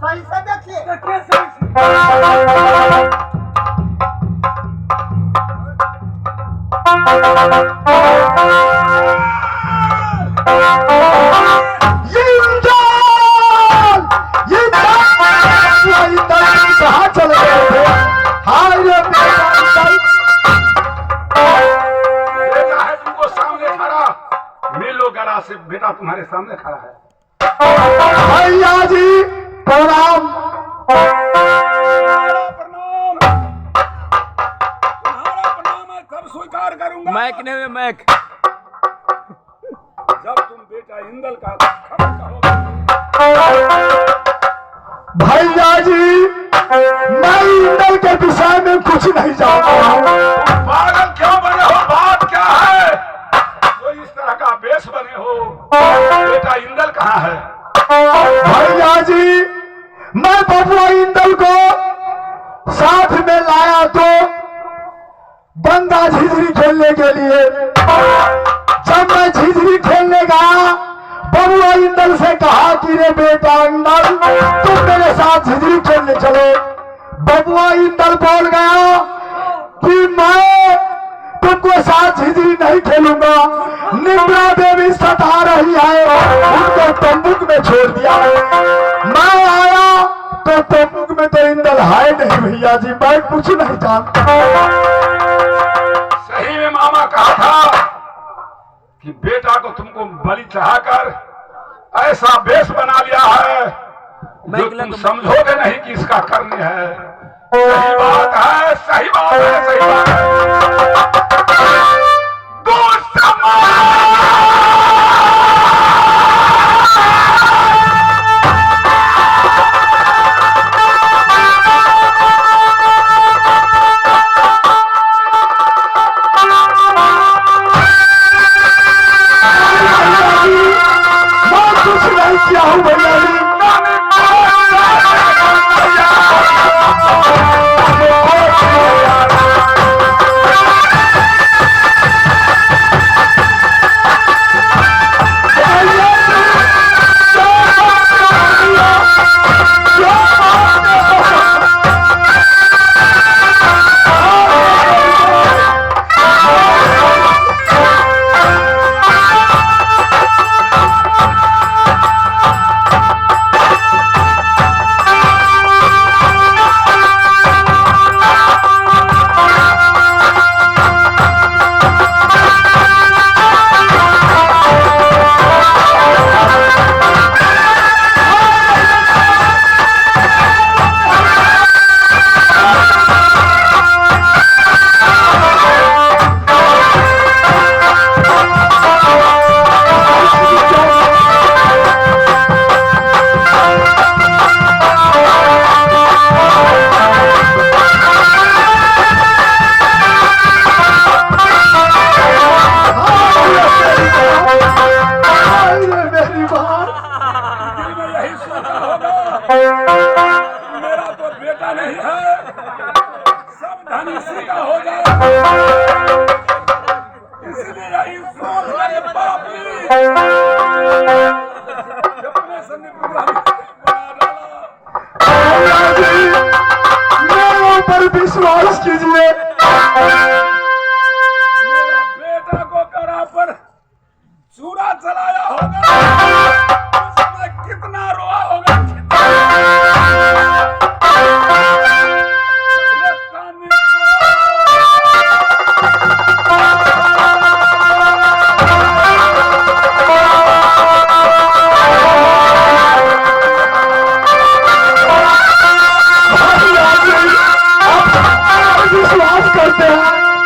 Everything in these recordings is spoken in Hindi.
सही से देखिए। देखिए सही से। कहाँ चले गए थे? हाय रे बेटा है तुमको सामने खड़ा, मिलो गला से, बेटा तुम्हारे सामने खड़ा है। भैया जी प्रणाम। तुम्हारा प्रणाम, तुम्हारा प्रणाम मैं सब स्वीकार करूंगा। मैक ने में मैक। जब तुम बेटा इंदल का खबर कहोगे। भैया जी मैं इंदल के विषय में कुछ नहीं जानता। पागल क्यों बने हो? बात क्या है जो इस तरह का वेश बने हो? बेटा इंदल कहाँ है? भैया जी मैं बबुआ इंदल को साथ में लाया तो बंदा झिझरी खेलने के लिए। जब मैं झिझरी खेलने गया बबुआ इंदल से कहा कि रे बेटा इंदल तुम मेरे साथ झिझरी खेलने चलो। बबुआ इंदल बोल गया कि मैं तुमको साथ झिझरी नहीं खेलूंगा, निम्रा देवी सता रही है, उनको तंबूक में छोड़ दिया। मैं आया तो तंबूक में तो इंदल है नहीं। भैया जी मैं कुछ नहीं जानता। सही में मामा कहा था कि बेटा को तुमको बलि चढ़ाकर ऐसा वेश बना लिया है जो तुम समझोगे नहीं कि इसका कर्म है। सही बात है, सही बात है, सही बात है। मैं कुछ नहीं किया हूँ भैया जी। मेरा तो बेटा नहीं है, सब धन इसी का हो जाए। इसलिए यही सोच मेरे बाप ने अपने संग बना डाला। मेरे ऊपर विश्वास कीजिए। मेरा बेटा को करा पर चूरा चलाया होगा, उसमें कितना रोआ होगा। विश्वास करते हैं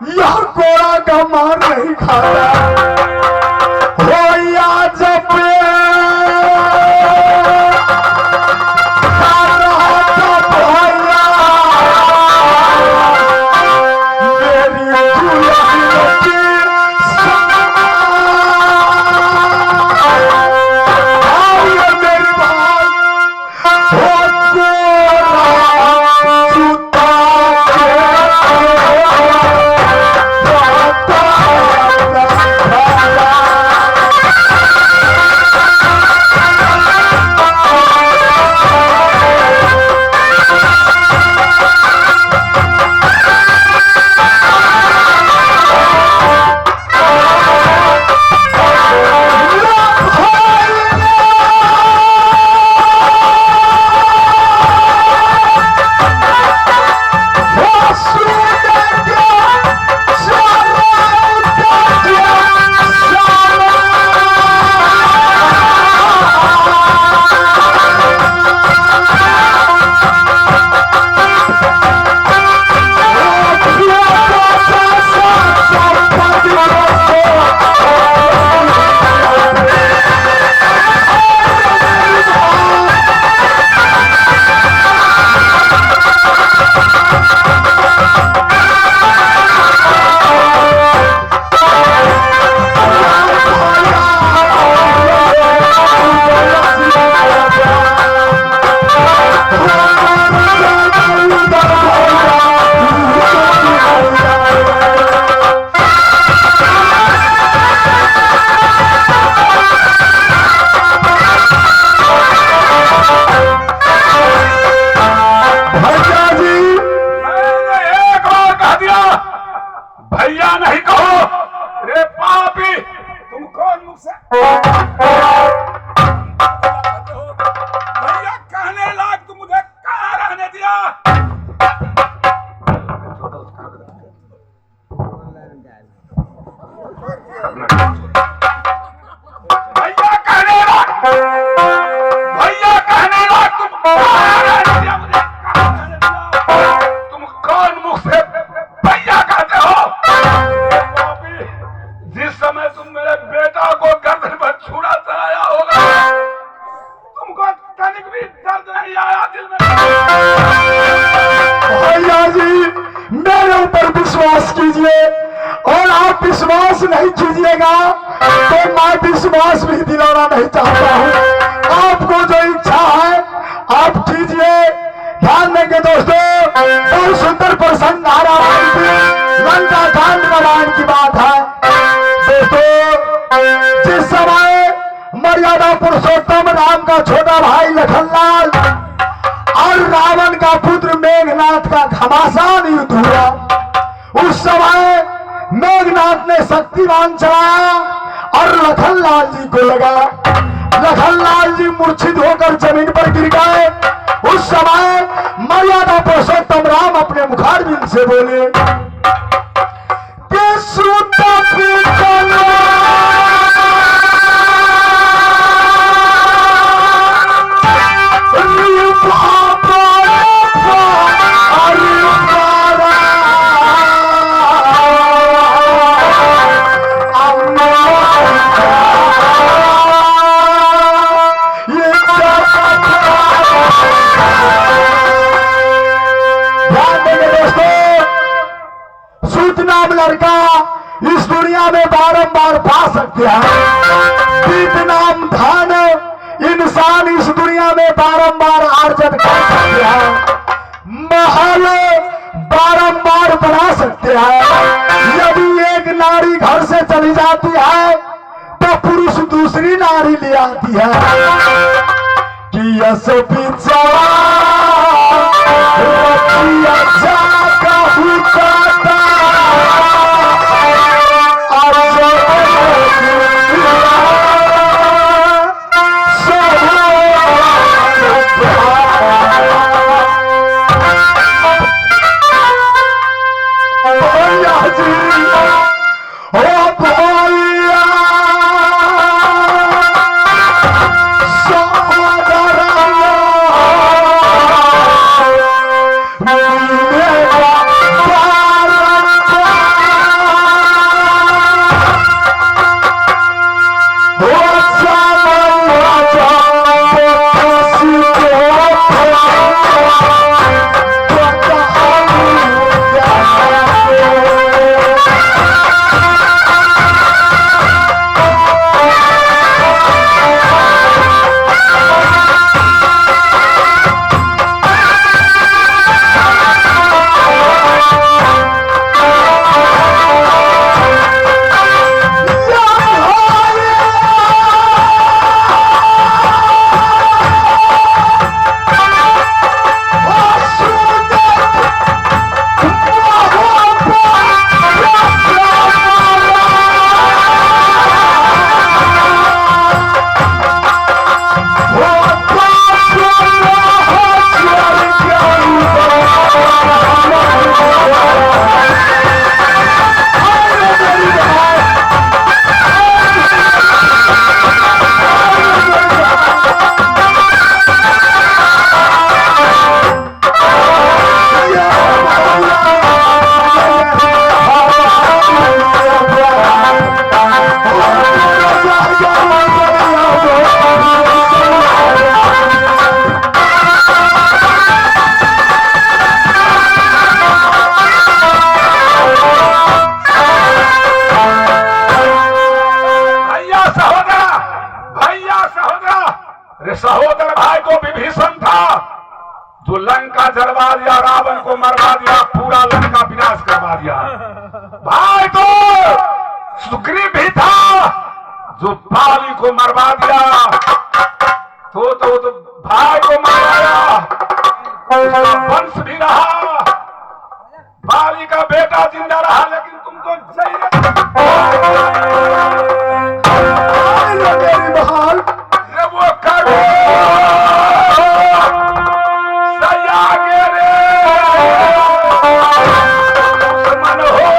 यह कोड़ा का मार नहीं खाता हो या जब खा रहा था भैया मेरी दुल्हन की भैया नहीं कहो रे पापी, तुम कौन मुख से भैया कहने लायक तुम मुझे कहाँ रहने दिया? भैया कहने लायक तुम कहाँ रहने दिया? मुझे कहाँ रहने दिया? तुम कौन मुख से भैया कहते हो? जिस समय तुम मेरे बेटा को गर्दन पर छुरा चलाया होगा तुमको तनिक भी दर्द नहीं आया दिल में? भैया जी मेरे ऊपर विश्वास कीजिए, और आप विश्वास नहीं कीजिएगा तो मैं विश्वास भी दिलाना नहीं चाहता हूँ। आपको जो इच्छा है आप कीजिए। ध्यान देंगे दोस्तों, बहुत सुंदर प्रसंग नारायण की लंका कांड रामायण की बात है। दोस्तों जिस समय मर्यादा पुरुषोत्तम राम का छोटा भाई लखनलाल और रावण का पुत्र मेघनाथ का घमासान युद्ध हुआ, उस समय मेघनाथ ने शक्तिमान चलाया और लखनलाल जी को लगा। लखनलाल जी मूर्छित होकर जमीन पर गिर गए। उस समय मर्यादा पुरुषोत्तम राम अपने मुखारबिंद से बोले कि सूता नाम लड़का इस दुनिया में बारंबार पा सकते हैं। दीप नाम धन इंसान इस दुनिया में बारंबार अर्जित कर सकते हैं। महल बारंबार बना सकते हैं। यदि एक नारी घर से चली जाती है तो पुरुष दूसरी नारी ले आती है कि यस पिछवा भीषण था जो लंका जलवा दिया, रावण को मरवा दिया, पूरा लंका विनाश करवा दिया। भाई तो सुग्रीव भी था जो बाली को मरवा दिया, तो भाई को मारा, वंश भी रहा, बाली का बेटा जिंदा रहा, लेकिन तुम तो मेरी बहाल वो करो सया गे रे दुश्मन हो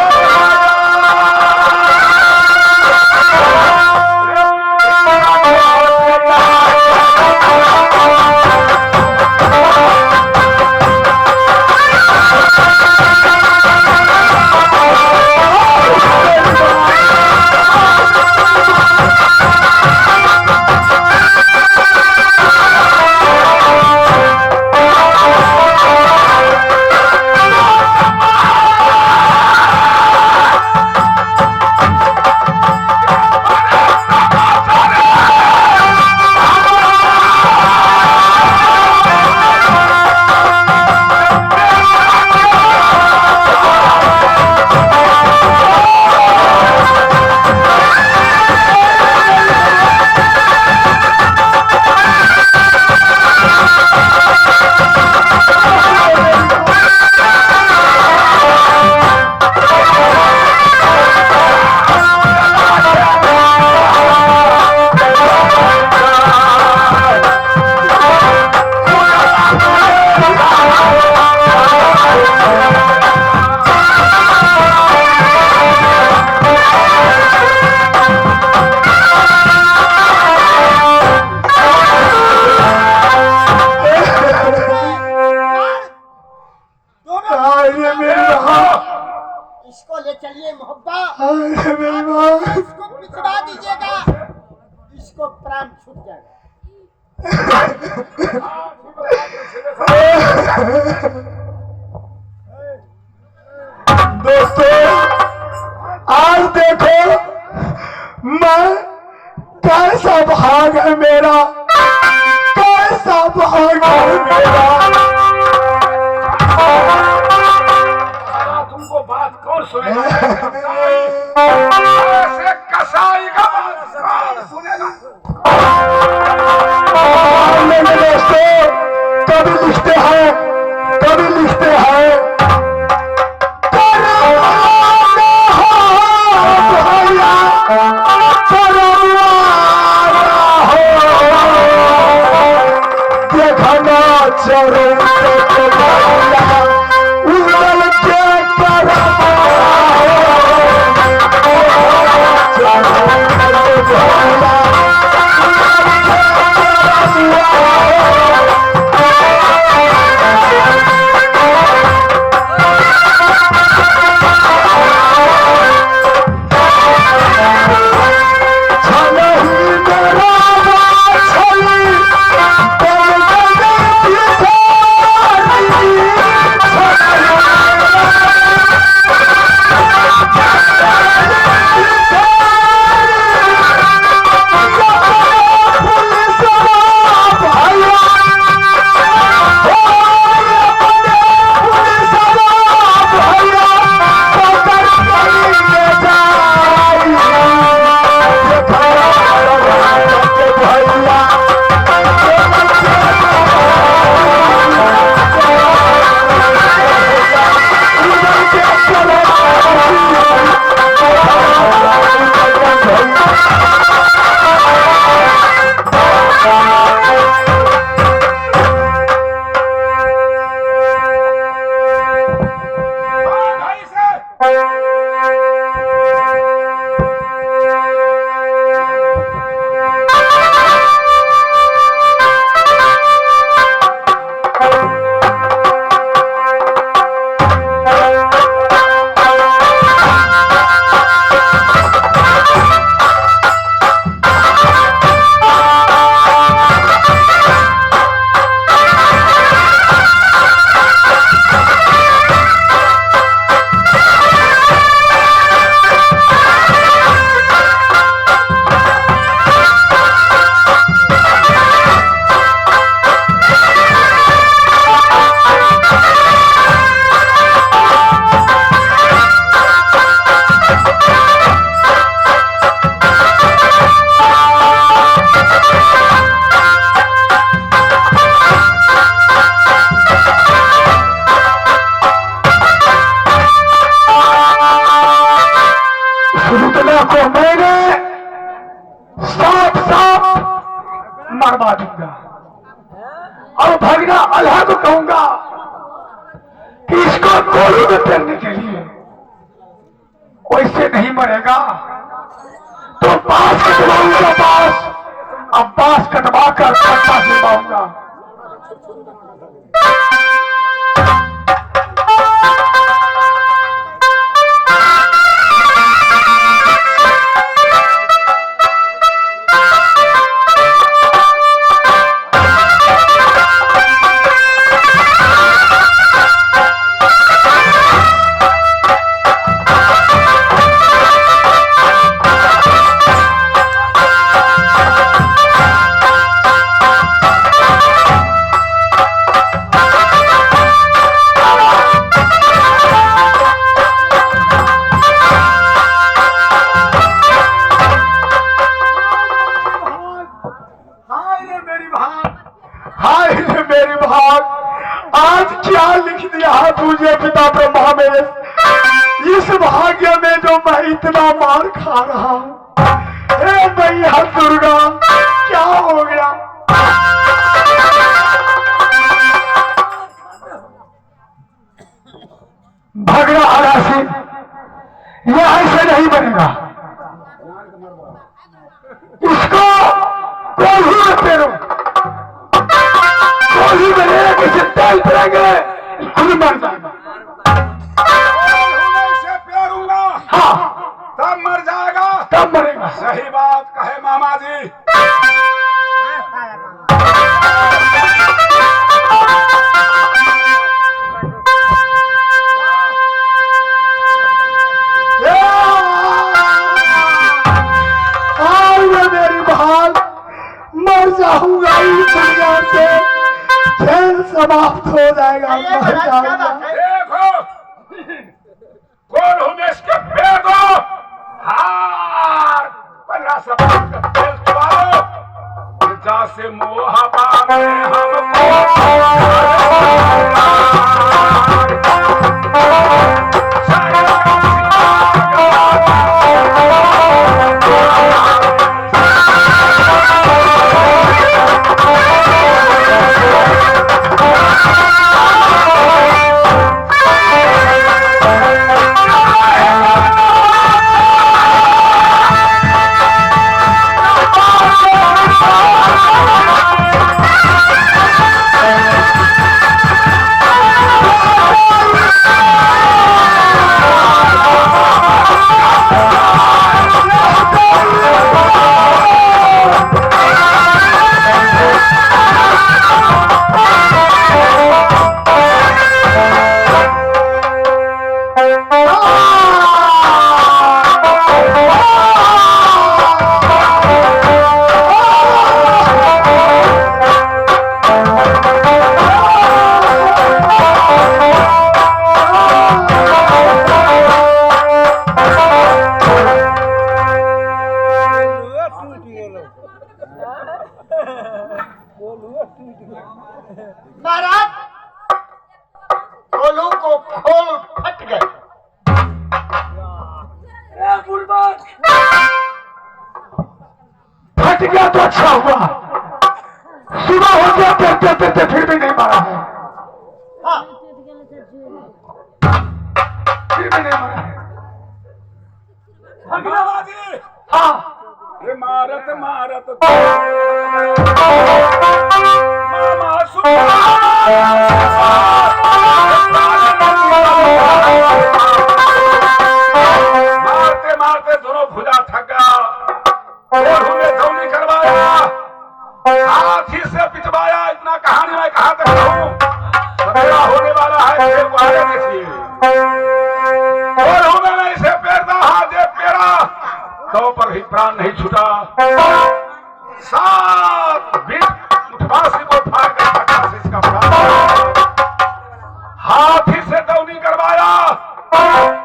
इसको ले चलिए मोहब्बत, इसको पिछड़ा दीजिएगा, इसको प्राण छूट जाएगा। दोस्तों आज देखो मैं कैसा भाग है मेरा, कैसा भाग है मेरा। तुमको बात कौन सुनेगा? ऐसे कसाई का बात कौन सुनेगा? दोस्तों कभी लिखते हैं, कभी लिखते हैं देखना चलो उड़ल के मरवा दूंगा। और भगना अल्लाह को कहूंगा कि इसको गोली में पेरने के लिए, वैसे नहीं मरेगा तो बांस कटवाऊंगा, बांस। अब बांस कटवा कर पट्टा दिलवाऊंगा। आज क्या लिख दिया है तुझे पिता ब्रह्मा में, इस भाग्य में जो मैं इतना मार खा रहा हूँ। हे मैया दुर्गा, क्या हो गया? भगड़ा आरासी, यह ऐसे नहीं बनेगा। इसको कोई मत पेरो, कोई बनेगा किसी तेल पेरेंगे, खुद मर जाएगा। इसे पेरूंगा, हाँ तब मर जाएगा, तब मरेगा। सही बात कहे मामा जी। मर जाऊंगा इस दुनिया से, खेल समाप्त हो जाएगा, मर जाऊंगा। देखो कौन हूं मैं, इसके पैर दो, हाथ 15 सवाल का खेल चुकाओ, जैसे मोहबा में हमको महाराज खोलों को खोल फट गए। फट गया तो अच्छा हुआ, सुबह हो गया देखते देखते फिर भी नहीं मारा है, हाँ, फिर भी नहीं मारा है। मामा जी, हाँ ये मारत मारत मामा मारते मारते दोनों भुजा थक गया, और हमें धौनी करवाया, हाथी से पिटवाया। इतना कहानी मैं कहां तक कहूं, सवेरा होने वाला है, खेल को आगे देखिए। और हमें इसे पेरता, हाथ दे पेरा तो पर भी प्राण नहीं छूटा। 7 बिट उठवासी को फाड़ कर फटा से इसका प्राण, हाथी से दौनी करवाया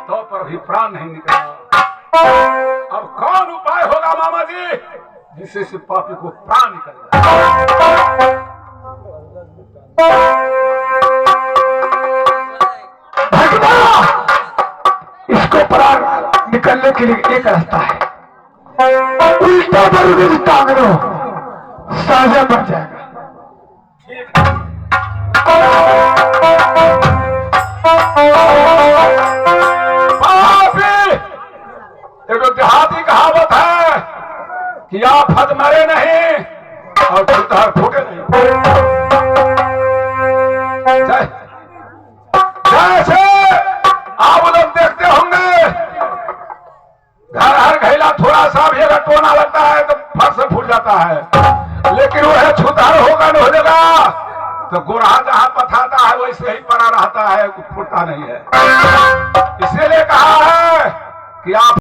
तो पर भी प्राण नहीं निकला। अब कौन उपाय होगा मामा जी जिससे से पापी को प्राण निकल जाए? इसको प्राण निकलने के लिए एक रास्ता है, उल्टा बरूद टांग लो, साजा पड़ जाएगा। ठीक है। एक देहाती कहावत है कि आप हद मरे नहीं और छुतहर फूटे नहीं। जैसे आप लोग देखते होंगे घर हर घैला थोड़ा सा भी अगर टोना लगता है तो फट से फूट जाता है, लेकिन वह छुतहर होगा न हो जाएगा तो गोरहा जहां पथाता है वैसे ही पड़ा रहता है, फूटता नहीं है। इसीलिए कहा है कि आप